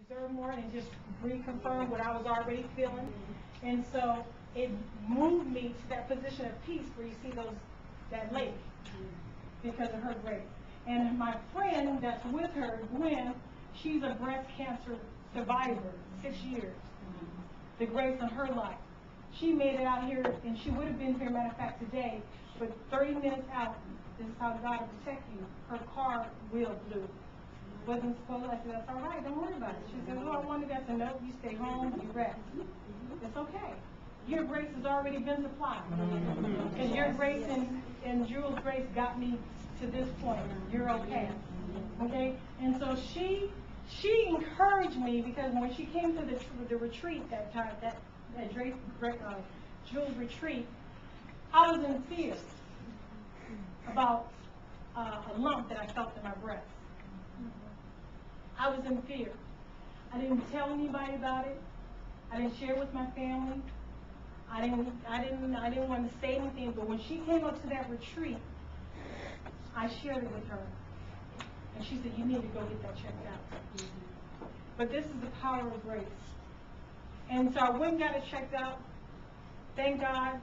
deserve more, and just reconfirmed what I was already feeling. And so it moved me to that position of peace where you see that lake because of her grace. And my friend that's with her, Gwen, she's a breast cancer survivor, 6 years. The grace in her life. She made it out here, and she would have been here, matter of fact, today, but 30 minutes out, this is how God will protect you. Her car wheel blew. Wasn't supposed to. I said, that's all right, don't worry about it. She said, well, I wanted that to know you stay home, you rest. It's okay. Your grace has already been supplied. And your grace and Jewel's grace got me to this point. You're okay. Okay? And so she encouraged me, because when she came to the retreat that time, that Jewel's retreat, I was in fear about a lump that I felt in my breast. I was in fear. I didn't tell anybody about it. I didn't share it with my family. I didn't want to say anything. But when she came up to that retreat, I shared it with her, and she said, "You need to go get that checked out." But this is the power of grace. And so I went and got it checked out. Thank God,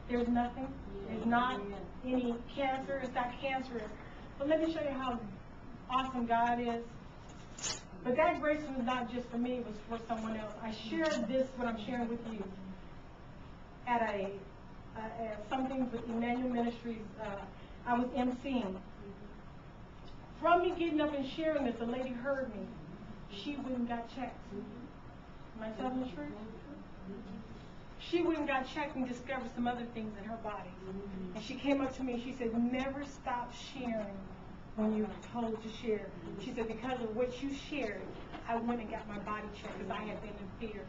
there's nothing. There's not any cancer. It's not cancerous. But let me show you how awesome God is. But that grace was not just for me, it was for someone else. I shared this, what I'm sharing with you, at something with Emmanuel Ministries. I was emceeing. From me getting up and sharing this, the lady heard me. She went and got checked. Am I telling the truth? She went and got checked and discovered some other things in her body. And she came up to me and she said, never stop sharing when you're told to share. She said, because of what you shared, I went and got my body checked because I had been in fear.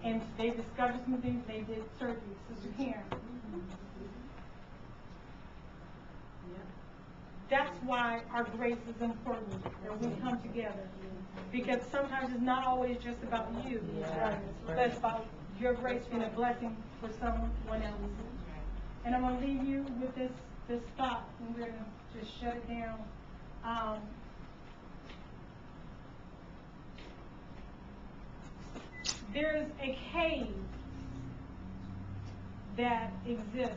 And they discovered some things. They did surgery. Sister Karen. That's why our grace is important, that we come together. Because sometimes it's not always just about you, but it's about your grace being a blessing for someone else. And I'm going to leave you with this thought, and we're going to just shut it down. There's a cave that exists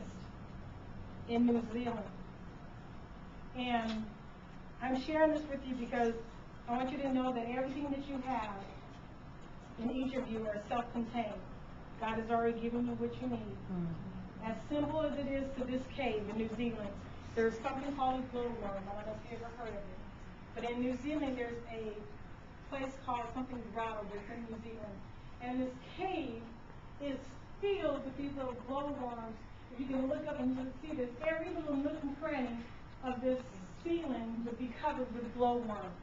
in New Zealand. And I'm sharing this with you because I want you to know that everything that you have in each of you are self-contained. God has already given you what you need. As simple as it is to this cave in New Zealand, there's something called a glowworm. I don't know if you've ever heard of it. But in New Zealand, there's a place called something grotto within New Zealand. And this cave is filled with these little glowworms. If you can look up and you'll see this, every little nook and cranny of this ceiling would be covered with glowworms.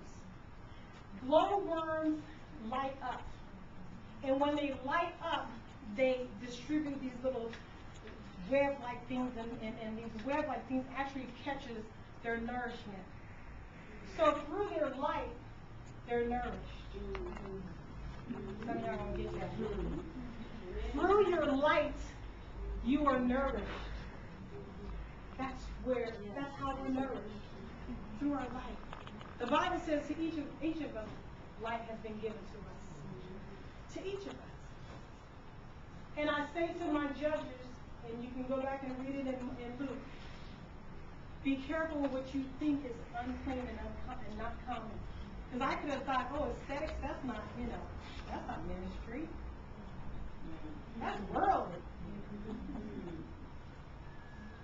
Glowworms light up. And when they light up, they distribute these little web-like things, and these web-like things actually catches their nourishment. So through their light, they're nourished. Some of y'all don't get that. Through your light, you are nourished. That's how we're nourished, through our light. The Bible says to each of us, light has been given to us. To each of us. And I say to my judges, and you can go back and read it in Luke, be careful what you think is unclean and not common. Because I could have thought, oh, aesthetics, that's not ministry. That's worldly.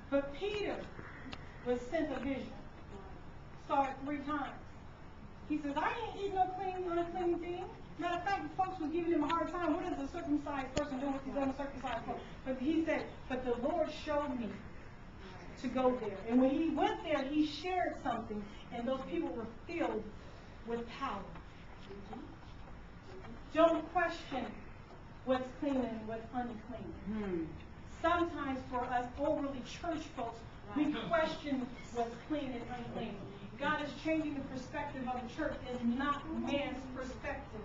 But Peter was sent a vision. Saw it 3 times. He says, I ain't eating no unclean thing. Matter of fact, folks were giving him a hard time. What does a circumcised person do with his uncircumcised folk? But he said, but the Lord showed me to go there. And when he went there, he shared something, and those people were filled with power. Don't question what's clean and what's unclean. Sometimes for us overly church folks, we question what's clean and unclean. God is changing the perspective of the church. It's not man's perspective.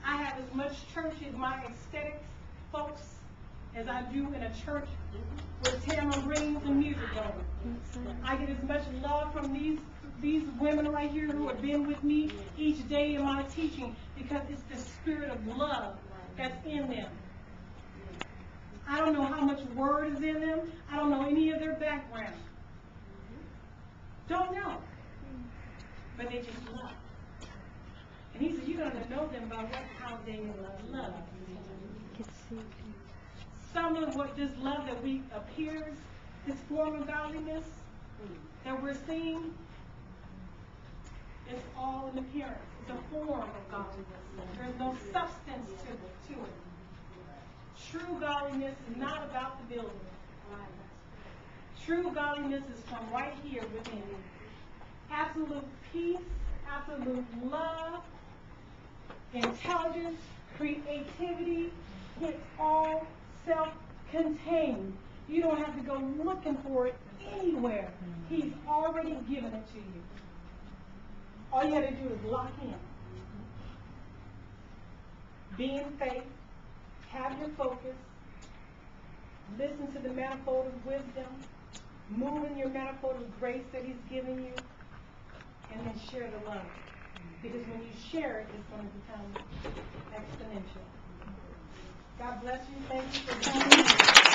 I have as much church as my aesthetic folks as I do in a church with tamarines and music going. I get as much love from these women right here who have been with me each day in my teaching, because it's the spirit of love that's in them. I don't know how much word is in them. I don't know any of their background. Don't know. But they just love. And he said, you're going to know them by how they love. Some of what this love that we appears, this form of godliness that we're seeing, it's all an appearance. It's a form of godliness. There's no substance to it. True godliness is not about the building. True godliness is from right here within. Absolute peace, absolute love, intelligence, creativity. It's all self-contained. You don't have to go looking for it anywhere. He's already given it to you. All you have to do is lock in. Be in faith. Have your focus. Listen to the manifold of wisdom. Move in your manifold of grace that he's given you. And then share the love. Because when you share it, it's going to become exponential. God bless you. Thank you for coming.